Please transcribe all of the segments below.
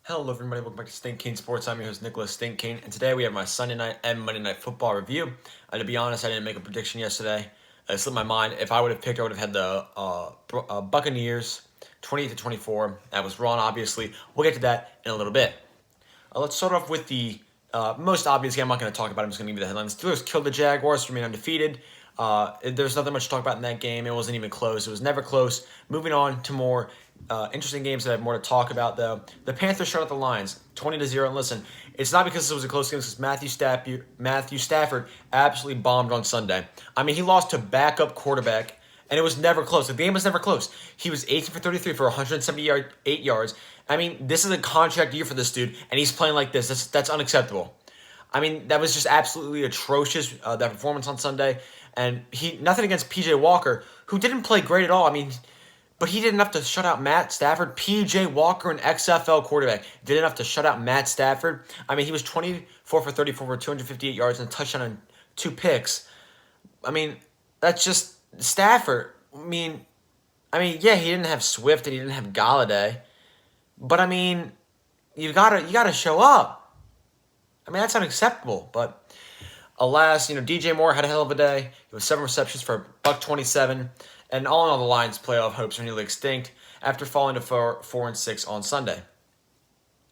Hello, everybody. Welcome back to Stink King Sports. I'm your host, Nicholas Stink King, and today we have my Sunday night and Monday night football review. To be honest, I didn't make a prediction yesterday. It slipped my mind. If I would have picked, I would have had the Buccaneers 28-24. That was wrong, obviously. We'll get to that in a little bit. Let's start off with the most obvious game. I'm not going to talk about it. I'm just going to give you the headlines. Steelers killed the Jaguars, remain undefeated. There's nothing much to talk about in that game. It wasn't even close. It was never close. Moving on to more interesting games that I have more to talk about, though. The Panthers shut out the Lions 20-0. And listen, it's not because it was a close game. It's because Matthew Stafford absolutely bombed on Sunday. I mean, he lost to backup quarterback, and it was never close. The game was never close. He was 18 for 33 for 178 yards. I mean, this is a contract year for this dude, and he's playing like this. That's unacceptable. I mean, that was just absolutely atrocious, that performance on Sunday. And nothing against PJ Walker, who didn't play great at all. I mean, but he did enough to shut out Matt Stafford. PJ Walker, an XFL quarterback, did enough to shut out Matt Stafford. I mean, he was 24 for 34 for 258 yards and a touchdown and 2 picks. I mean, that's just Stafford. Yeah, he didn't have Swift and he didn't have Galladay. But I mean, you gotta show up. I mean, that's unacceptable. But alas, DJ Moore had a hell of a day. He was 7 receptions for $127, and all in all, the Lions' playoff hopes are nearly extinct after falling to 4-6 on Sunday.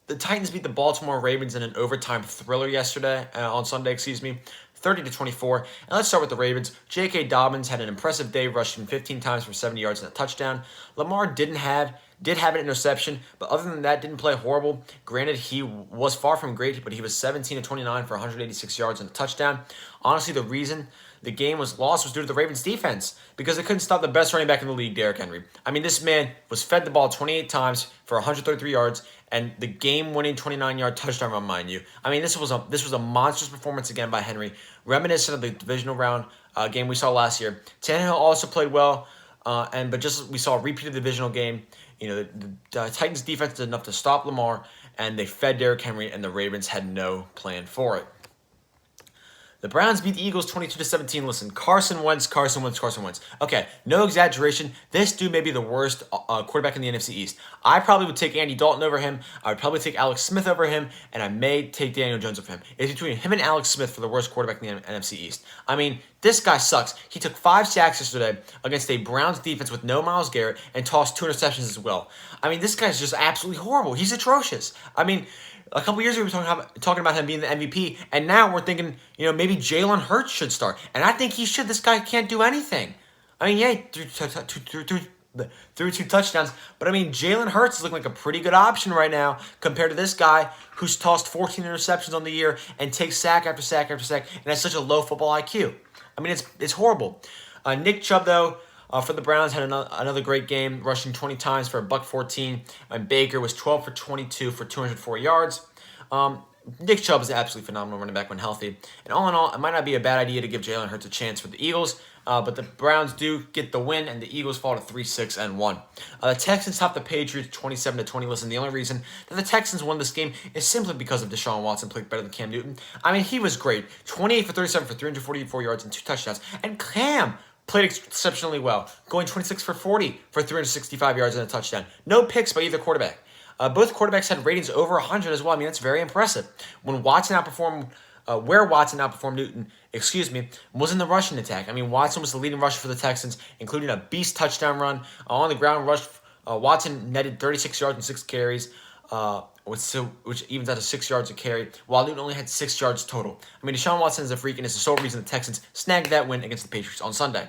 The Titans beat the Baltimore Ravens in an overtime thriller on Sunday, 30-24. And let's start with the Ravens. J.K. Dobbins had an impressive day, rushing 15 times for 70 yards and a touchdown. Lamar did have an interception, but other than that, didn't play horrible. Granted, he was far from great, but he was 17-29 for 186 yards and a touchdown. Honestly, the reason the game was lost was due to the Ravens' defense, because they couldn't stop the best running back in the league, Derrick Henry. I mean, this man was fed the ball 28 times for 133 yards, and the game-winning 29-yard touchdown run, mind you. I mean, this was a monstrous performance again by Henry, reminiscent of the divisional round game we saw last year. Tannehill also played well, but just we saw a repeat of the divisional game. The Titans' defense did enough to stop Lamar, and they fed Derrick Henry, and the Ravens had no plan for it. The Browns beat the Eagles 22-17. Listen, Carson Wentz. Okay, no exaggeration. This dude may be the worst quarterback in the NFC East. I probably would take Andy Dalton over him. I would probably take Alex Smith over him, and I may take Daniel Jones over him. It's between him and Alex Smith for the worst quarterback in the NFC East. I mean, this guy sucks. He took 5 sacks yesterday against a Browns defense with no Myles Garrett and tossed 2 interceptions as well. I mean, this guy's just absolutely horrible. He's atrocious. I mean, a couple years ago, we were talking about him being the MVP, and now we're thinking, maybe Jalen Hurts should start. And I think he should. This guy can't do anything. I mean, yeah, threw 2 touchdowns, but I mean, Jalen Hurts is looking like a pretty good option right now compared to this guy who's tossed 14 interceptions on the year and takes sack after sack after sack, and has such a low football IQ. I mean, it's horrible. Nick Chubb, though, for the Browns, had another great game, rushing 20 times for $114. And Baker was 12 for 22 for 204 yards. Nick Chubb is an absolutely phenomenal running back when healthy. And all in all, it might not be a bad idea to give Jalen Hurts a chance for the Eagles, but the Browns do get the win, and the Eagles fall to 3-6-1. The Texans topped the Patriots 27-20. Listen, the only reason that the Texans won this game is simply because of Deshaun Watson played better than Cam Newton. I mean, he was great. 28 for 37 for 344 yards and 2 touchdowns. And Cam played exceptionally well, going 26 for 40 for 365 yards and a touchdown. No picks by either quarterback. Both quarterbacks had ratings over 100 as well. I mean, that's very impressive. Where Watson outperformed Newton, was in the rushing attack. I mean, Watson was the leading rusher for the Texans, including a beast touchdown run. On the ground rush, Watson netted 36 yards and 6 carries, which evens out to 6 yards a carry, while Newton only had 6 yards total. I mean, Deshaun Watson is a freak, and it's the sole reason the Texans snagged that win against the Patriots on Sunday.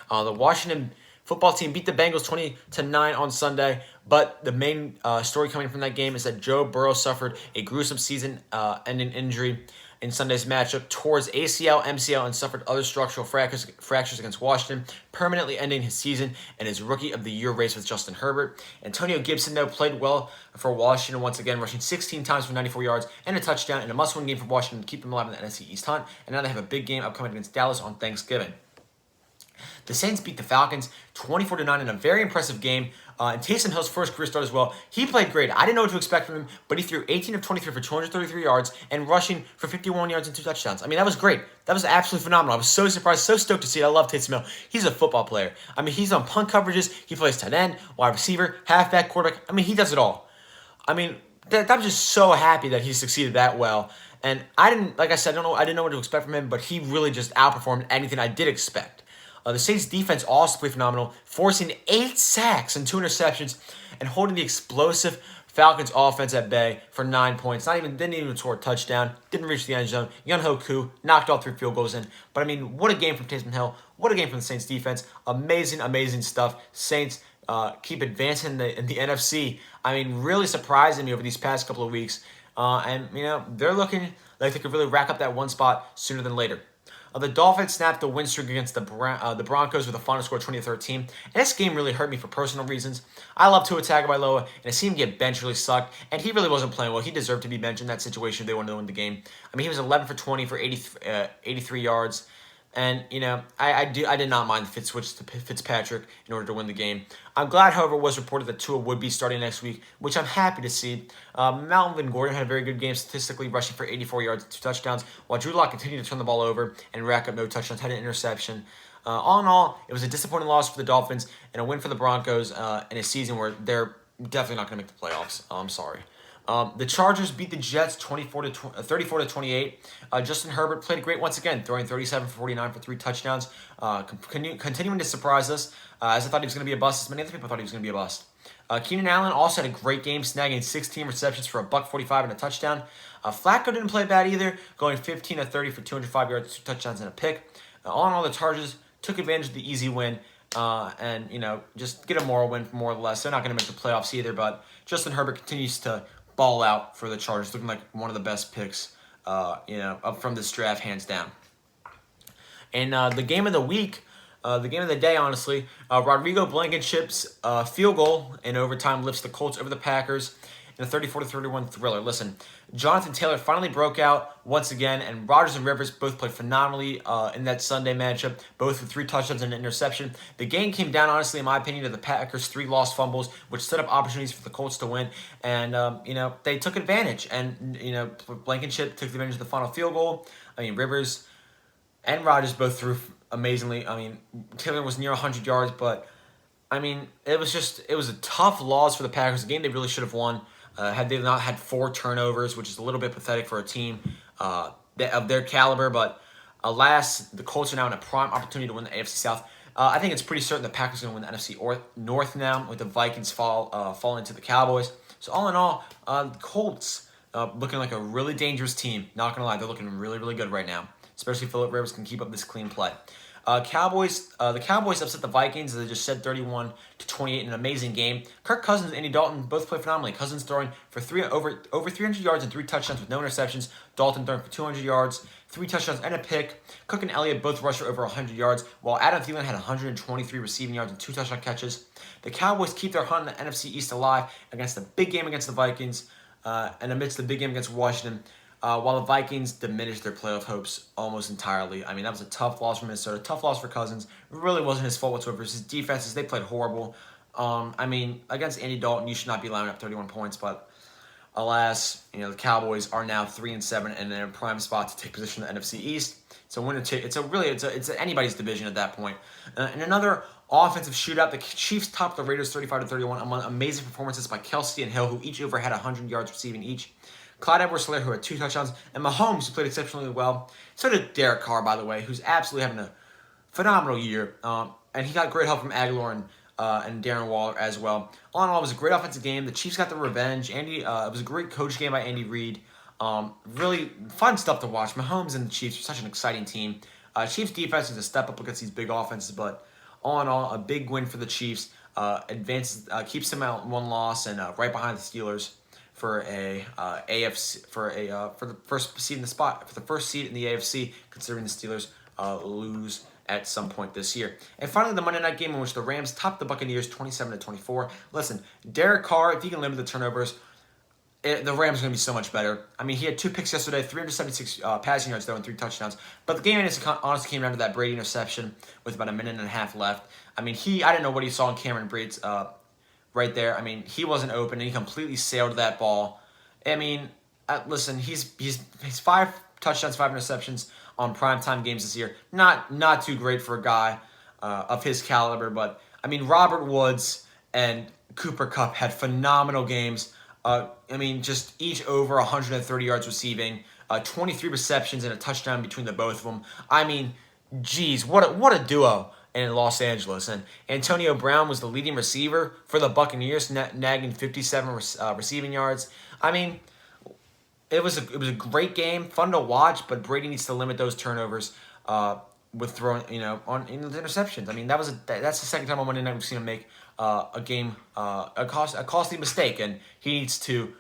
The Washington football team beat the Bengals 20-9 on Sunday, but the main story coming from that game is that Joe Burrow suffered a gruesome season-ending injury in Sunday's matchup towards ACL, MCL, and suffered other structural fractures against Washington, permanently ending his season and his Rookie of the Year race with Justin Herbert. Antonio Gibson, though, played well for Washington once again, rushing 16 times for 94 yards and a touchdown in a must-win game for Washington to keep them alive in the NFC East hunt, and now they have a big game upcoming against Dallas on Thanksgiving. The Saints beat the Falcons 24-9 in a very impressive game. And Taysom Hill's first career start as well. He played great. I didn't know what to expect from him, but he threw 18 of 23 for 233 yards and rushing for 51 yards and 2 touchdowns. I mean, that was great. That was absolutely phenomenal. I was so surprised, so stoked to see it. I love Taysom Hill. He's a football player. I mean, he's on punt coverages. He plays tight end, wide receiver, halfback, quarterback. I mean, he does it all. I mean, I'm just so happy that he succeeded that well. And I didn't, like I said, I didn't know what to expect from him, but he really just outperformed anything I did expect. The Saints defense also played phenomenal, forcing 8 sacks and 2 interceptions, and holding the explosive Falcons offense at bay for 9 points. Didn't even score a touchdown. Didn't reach the end zone. Younghoe Koo knocked all 3 field goals in. But I mean, what a game from Taysom Hill. What a game from the Saints defense. Amazing, amazing stuff. Saints keep advancing in the NFC. I mean, really surprising me over these past couple of weeks. And they're looking like they could really rack up that one spot sooner than later. The Dolphins snapped the win streak against the Broncos with a final score of 20-13. And this game really hurt me for personal reasons. I love Tua Tagovailoa, and to see him get benched really sucked. And he really wasn't playing well. He deserved to be benched in that situation if they wanted to win the game. I mean, he was 11 for 20 for 83 yards. And, I did not mind the switch to Fitzpatrick in order to win the game. I'm glad, however, it was reported that Tua would be starting next week, which I'm happy to see. Melvin Gordon had a very good game statistically, rushing for 84 yards and 2 touchdowns, while Drew Lock continued to turn the ball over and rack up no touchdowns, had an interception. All in all, it was a disappointing loss for the Dolphins and a win for the Broncos in a season where they're definitely not going to make the playoffs. I'm sorry. The Chargers beat the Jets 34-28. Justin Herbert played great once again, throwing 37 for 49 for 3 touchdowns, continuing to surprise us, as I thought he was going to be a bust, as many other people thought he was going to be a bust. Keenan Allen also had a great game, snagging 16 receptions for $145 and a touchdown. Flacco didn't play bad either, going 15 of 30 for 205 yards, 2 touchdowns, and a pick. All in all, the Chargers took advantage of the easy win. And just get a moral win for more or less. They're not going to make the playoffs either, but Justin Herbert continues to ball out for the Chargers, looking like one of the best picks, up from this draft, hands down. And the game of the week, the game of the day, honestly, Rodrigo Blankenship's field goal in overtime lifts the Colts over the Packers in a 34-31 thriller. Listen, Jonathan Taylor finally broke out once again, and Rodgers and Rivers both played phenomenally in that Sunday matchup, both with 3 touchdowns and an interception. The game came down, honestly, in my opinion, to the Packers' 3 lost fumbles, which set up opportunities for the Colts to win, and they took advantage. And Blankenship took advantage of the final field goal. I mean, Rivers and Rodgers both threw amazingly. I mean, Taylor was near 100 yards, but I mean, it was a tough loss for the Packers. A game they really should have won. Had they not had 4 turnovers, which is a little bit pathetic for a team of their caliber. But alas, the Colts are now in a prime opportunity to win the AFC South. I think it's pretty certain the Packers are going to win the NFC North now, with the Vikings falling to the Cowboys. So all in all, the Colts looking like a really dangerous team. Not going to lie, they're looking really, really good right now, especially if Phillip Rivers can keep up this clean play. The Cowboys upset the Vikings, as I just said, 31-28 in an amazing game. Kirk Cousins and Andy Dalton both played phenomenally. Cousins throwing for over 300 yards and 3 touchdowns with no interceptions. Dalton throwing for 200 yards, 3 touchdowns and a pick. Cook and Elliott both rushed for over 100 yards, while Adam Thielen had 123 receiving yards and 2 touchdown catches. The Cowboys keep their hunt in the NFC East alive against the big game against the Vikings, and amidst the big game against Washington. While the Vikings diminished their playoff hopes almost entirely. I mean, that was a tough loss for Minnesota, tough loss for Cousins. It really wasn't his fault whatsoever. His defenses, they played horrible. I mean, against Andy Dalton, you should not be allowing up 31 points, but alas, the Cowboys are now 3-7 and in a prime spot to take position in the NFC East. It's a winner take. It's anybody's division at that point. And another offensive shootout, the Chiefs topped the Raiders 35-31 among amazing performances by Kelce and Hill, who each over had 100 yards receiving each. Clyde Edwards-Helaire, who had 2 touchdowns, and Mahomes, who played exceptionally well. So did Derek Carr, by the way, who's absolutely having a phenomenal year. And he got great help from Aguilar and Darren Waller as well. All in all, it was a great offensive game. The Chiefs got the revenge. It was a great coach game by Andy Reid. Really fun stuff to watch. Mahomes and the Chiefs are such an exciting team. Chiefs defense is a step up against these big offenses, but all in all, a big win for the Chiefs. Keeps them out 1 loss and right behind the Steelers for the first seed in the AFC, considering the Steelers lose at some point this year. And finally, the Monday night game in which the Rams topped the Buccaneers 27-24. Listen, Derek Carr, if he can limit the turnovers, the Rams are going to be so much better. I mean, he had 2 picks yesterday, 376 passing yards, though, and 3 touchdowns. But the game honestly came down to that Brady interception with about a minute and a half left. I mean, I didn't know what he saw in Cameron Brate's right there. I mean, he wasn't open, and he completely sailed that ball. I mean, listen, he's 5 touchdowns, 5 interceptions on primetime games this year. Not too great for a guy of his caliber, but I mean, Robert Woods and Cooper Kupp had phenomenal games. I mean, just each over 130 yards receiving, 23 receptions and a touchdown between the both of them. I mean, geez, what a duo in Los Angeles. And Antonio Brown was the leading receiver for the Buccaneers, nagging 57 receiving yards. I mean, it was a great game, fun to watch, but Brady needs to limit those turnovers with throwing, on in the interceptions. I mean, that's the second time on Monday night we've seen him make a costly mistake, and he needs to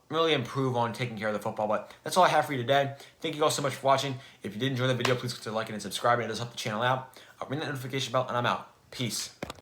really improve on taking care of the football. But that's all I have for you today. Thank you all so much for watching. If you did enjoy the video, please consider liking and subscribing. It does help the channel out. Ring that notification bell, and I'm out. Peace.